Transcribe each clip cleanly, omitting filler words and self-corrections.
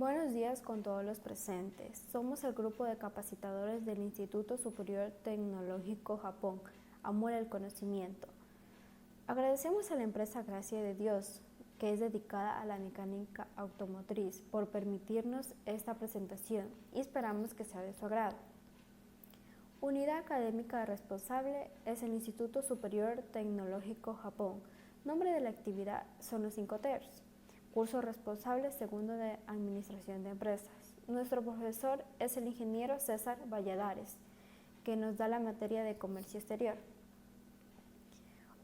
Buenos días con todos los presentes. Somos el grupo de capacitadores del Instituto Superior Tecnológico Japón, Amor al Conocimiento. Agradecemos a la empresa Gracia de Dios, que es dedicada a la mecánica automotriz, por permitirnos esta presentación y esperamos que sea de su agrado. Unidad académica responsable es el Instituto Superior Tecnológico Japón. Nombre de la actividad son los 5 TERS. Curso responsable segundo de Administración de Empresas. Nuestro profesor es el ingeniero César Valladares, que nos da la materia de comercio exterior.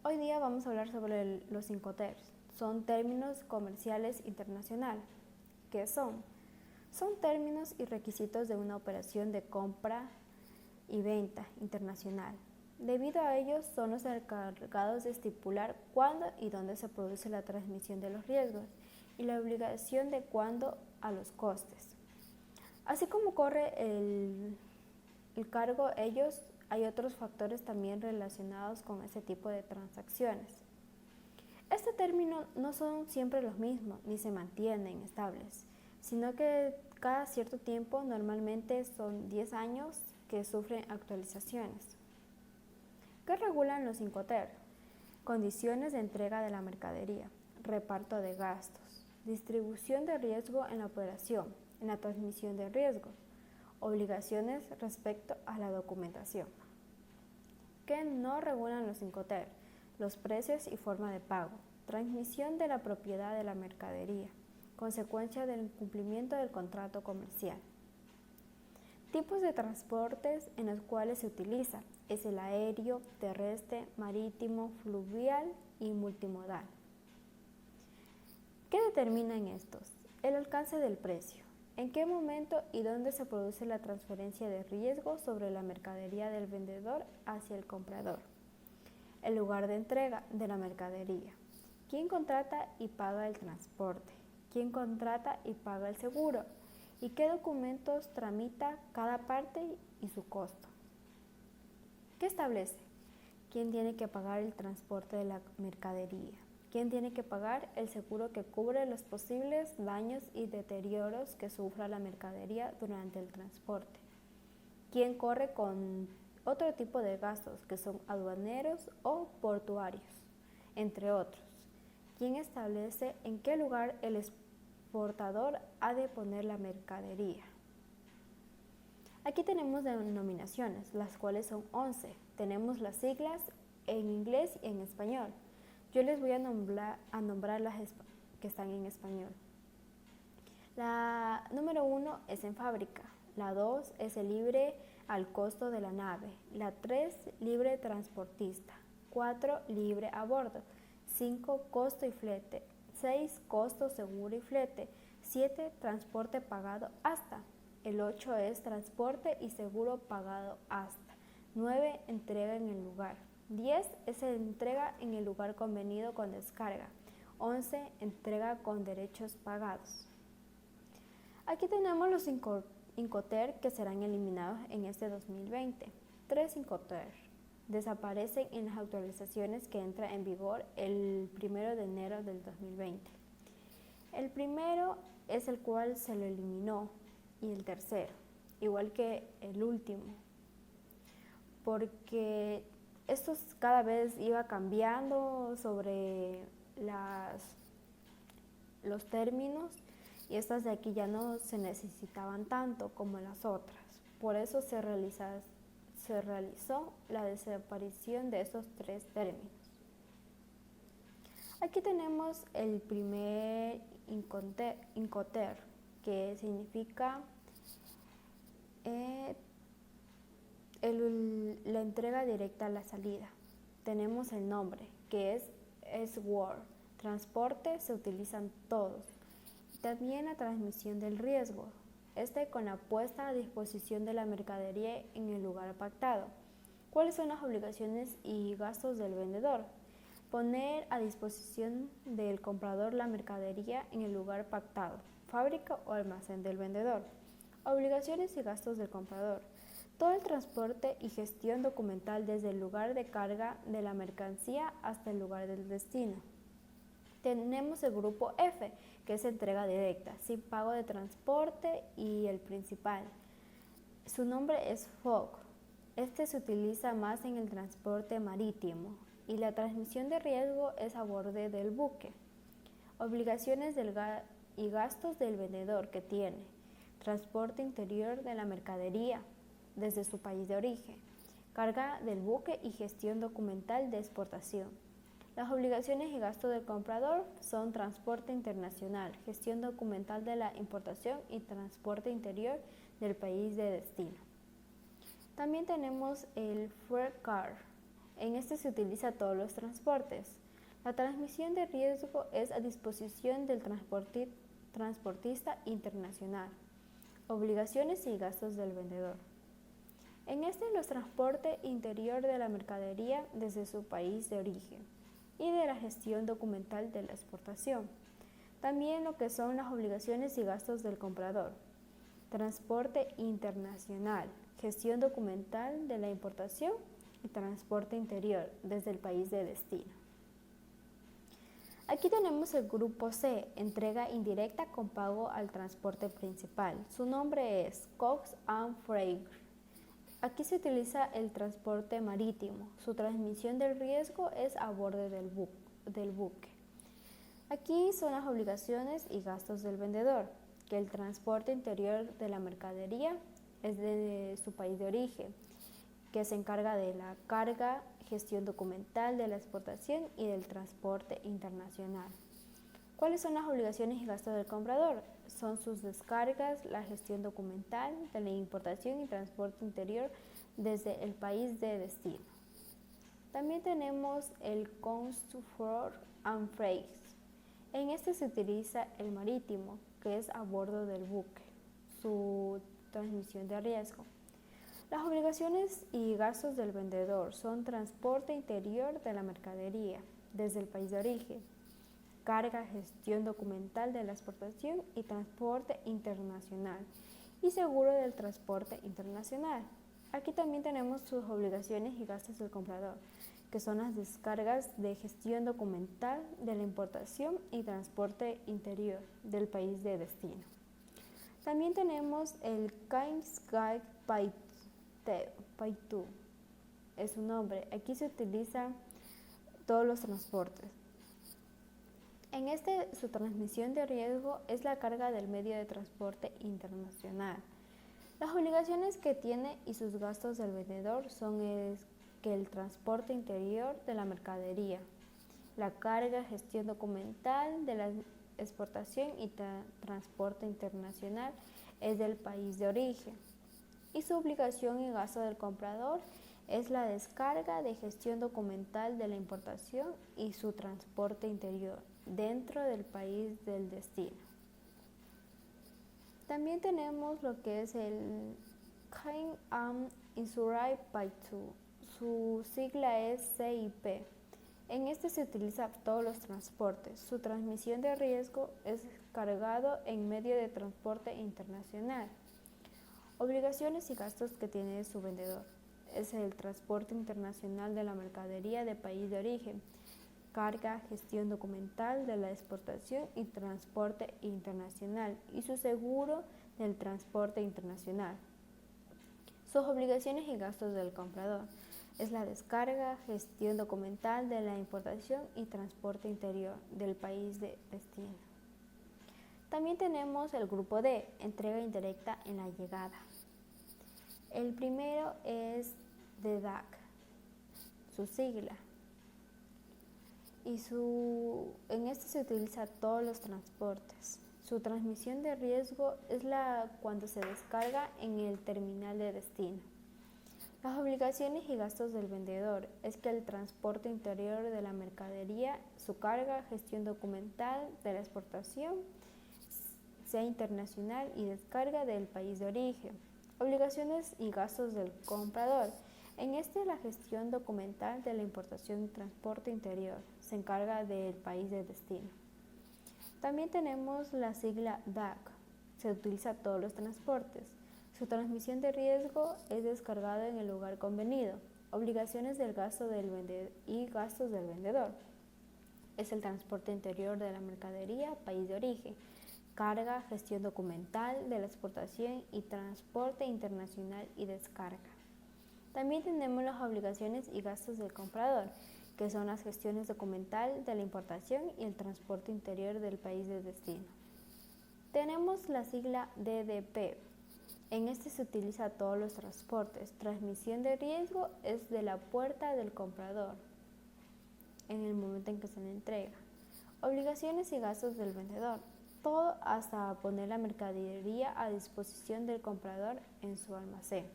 Hoy día vamos a hablar sobre los 5 TERS. Son términos comerciales internacionales. ¿Qué son? Son términos y requisitos de una operación de compra y venta internacional. Debido a ellos, son los encargados de estipular cuándo y dónde se produce la transmisión de los riesgos y la obligación de cuándo a los costes. Así como corre el cargo ellos, hay otros factores también relacionados con este tipo de transacciones. Este término no son siempre los mismos ni se mantienen estables, sino que cada cierto tiempo, normalmente son 10 años, que sufren actualizaciones. ¿Qué regulan los 5 TER? Condiciones de entrega de la mercadería, reparto de gastos, distribución de riesgo en la operación, en la transmisión de riesgos, obligaciones respecto a la documentación. ¿Qué no regulan los 5 TER? Los precios y forma de pago, transmisión de la propiedad de la mercadería, consecuencia del incumplimiento del contrato comercial. Tipos de transportes en los cuales se utiliza es el aéreo, terrestre, marítimo, fluvial y multimodal. ¿Qué determinan estos? El alcance del precio. ¿En qué momento y dónde se produce la transferencia de riesgo sobre la mercadería del vendedor hacia el comprador? El lugar de entrega de la mercadería. ¿Quién contrata y paga el transporte? ¿Quién contrata y paga el seguro? ¿Y qué documentos tramita cada parte y su costo? ¿Qué establece? ¿Quién tiene que pagar el transporte de la mercadería? ¿Quién tiene que pagar el seguro que cubre los posibles daños y deterioros que sufra la mercadería durante el transporte? ¿Quién corre con otro tipo de gastos que son aduaneros o portuarios, entre otros? ¿Quién establece en qué lugar el exportador ha de poner la mercadería? Aquí tenemos denominaciones, las cuales son 11. Tenemos las siglas en inglés y en español. Yo les voy a nombrar las que están en español. La número 1 es en fábrica, la 2 es el libre al costo de la nave, la 3 libre transportista, 4 libre a bordo, 5 costo y flete, 6 costo seguro y flete, 7 transporte pagado hasta, el 8 es transporte y seguro pagado hasta, 9 entrega en el lugar, 10 es entrega en el lugar convenido con descarga, 11 entrega con derechos pagados. Aquí tenemos los 5 Incoterm que serán eliminados en este 2020. 3 Incoterm desaparecen en las actualizaciones que entran en vigor el 1 de enero del 2020. El primero es el cual se lo eliminó y el tercero, igual que el último, porque esto cada vez iba cambiando sobre los términos y estas de aquí ya no se necesitaban tanto como las otras. Por eso se realizó la desaparición de esos 3 términos. Aquí tenemos el primer Incoterm, que significa la entrega directa a la salida. Tenemos el nombre, que es S-Word. Transporte se utilizan todos. También la transmisión del riesgo, con la puesta a disposición de la mercadería en el lugar pactado. ¿Cuáles son las obligaciones y gastos del vendedor? Poner a disposición del comprador la mercadería en el lugar pactado, fábrica o almacén del vendedor. Obligaciones y gastos del comprador. Todo el transporte y gestión documental desde el lugar de carga de la mercancía hasta el lugar del destino. Tenemos el grupo F, que es entrega directa, sin pago de transporte, y el principal. Su nombre es FOG. Este se utiliza más en el transporte marítimo y la transmisión de riesgo es a bordo del buque. Obligaciones y gastos del vendedor que tiene. Transporte interior de la mercadería desde su país de origen. Carga del buque y gestión documental de exportación. Las obligaciones y gastos del comprador son transporte internacional, gestión documental de la importación y transporte interior del país de destino. También tenemos el Freight Car. En este se utiliza todos los transportes. La transmisión de riesgo es a disposición del transportista internacional. Obligaciones y gastos del vendedor. En este los transporte interior de la mercadería desde su país de origen y de la gestión documental de la exportación. También lo que son las obligaciones y gastos del comprador. Transporte internacional, gestión documental de la importación y transporte interior desde el país de destino. Aquí tenemos el grupo C, entrega indirecta con pago al transporte principal. Su nombre es Cox and Freight. Aquí se utiliza el transporte marítimo. Su transmisión del riesgo es a bordo del buque. Aquí son las obligaciones y gastos del vendedor, que el transporte interior de la mercadería es de su país de origen, que se encarga de la carga, gestión documental de la exportación y del transporte internacional. ¿Cuáles son las obligaciones y gastos del comprador? Son sus descargas, la gestión documental de la importación y transporte interior desde el país de destino. También tenemos el Transport and Freight. En este se utiliza el marítimo, que es a bordo del buque, su transmisión de riesgo. Las obligaciones y gastos del vendedor son transporte interior de la mercadería desde el país de origen, carga, gestión documental de la exportación y transporte internacional y seguro del transporte internacional. Aquí también tenemos sus obligaciones y gastos del comprador, que son las descargas de gestión documental de la importación y transporte interior del país de destino. También tenemos el Kansai Paitu, es su nombre. Aquí se utilizan todos los transportes. En este, su transmisión de riesgo es la carga del medio de transporte internacional. Las obligaciones que tiene y sus gastos del vendedor son que el transporte interior de la mercadería, la carga, gestión documental de la exportación y transporte internacional es del país de origen. Y su obligación y gasto del comprador es la descarga de gestión documental de la importación y su transporte interior dentro del país del destino. También tenemos lo que es el Kansai Insurance Paitu. Su sigla es CIP. En este se utiliza todos los transportes. Su transmisión de riesgo es cargado en medio de transporte internacional. Obligaciones y gastos que tiene su vendedor. Es el transporte internacional de la mercadería de país de origen, carga, gestión documental de la exportación y transporte internacional y su seguro del transporte internacional. Sus obligaciones y gastos del comprador es la descarga, gestión documental de la importación y transporte interior del país de destino. También tenemos el grupo D, entrega indirecta en la llegada. El primero es DDAC, su sigla. En este se utiliza todos los transportes. Su transmisión de riesgo es cuando se descarga en el terminal de destino. Las obligaciones y gastos del vendedor es que el transporte interior de la mercadería, su carga, gestión documental de la exportación, sea internacional y descarga del país de origen. Obligaciones y gastos del comprador. En este la gestión documental de la importación y transporte interior se encarga del país de destino. También tenemos la sigla DAC. Se utiliza todos los transportes. Su transmisión de riesgo es descargado en el lugar convenido. Obligaciones del gasto del vendedor y gastos del vendedor. es el transporte interior de la mercadería, país de origen, carga, gestión documental de la exportación y transporte internacional y descarga. También tenemos las obligaciones y gastos del comprador, que son las gestiones documental de la importación y el transporte interior del país de destino. Tenemos la sigla DDP. En este se utiliza todos los transportes. Transmisión de riesgo es de la puerta del comprador en el momento en que se le entrega. Obligaciones y gastos del vendedor. Todo hasta poner la mercadería a disposición del comprador en su almacén.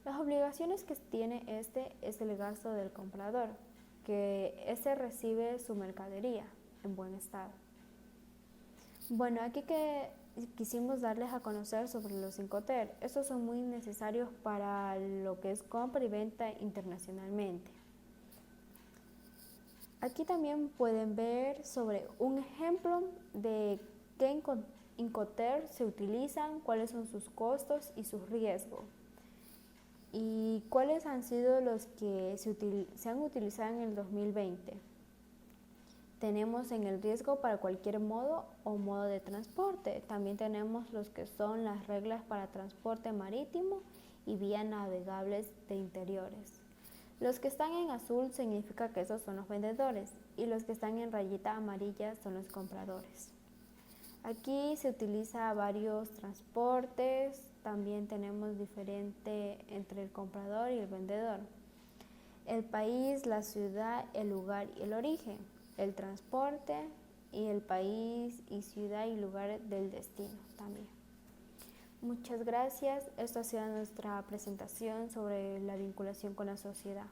Las obligaciones que tiene este es el gasto del comprador, que este recibe su mercadería en buen estado. Bueno, aquí que quisimos darles a conocer sobre los 5TER. Estos son muy necesarios para lo que es compra y venta internacionalmente. Aquí también pueden ver sobre un ejemplo de qué Incoterm se utilizan, cuáles son sus costos y sus riesgos, y cuáles han sido los que se han utilizado en el 2020. Tenemos en el riesgo para cualquier modo o modo de transporte. También tenemos los que son las reglas para transporte marítimo y vías navegables de interiores. Los que están en azul significa que esos son los vendedores y los que están en rayita amarilla son los compradores. Aquí se utiliza varios transportes, también tenemos diferente entre el comprador y el vendedor. El país, la ciudad, el lugar y el origen. El transporte y el país y ciudad y lugar del destino también. Muchas gracias. Esto ha sido nuestra presentación sobre la vinculación con la sociedad.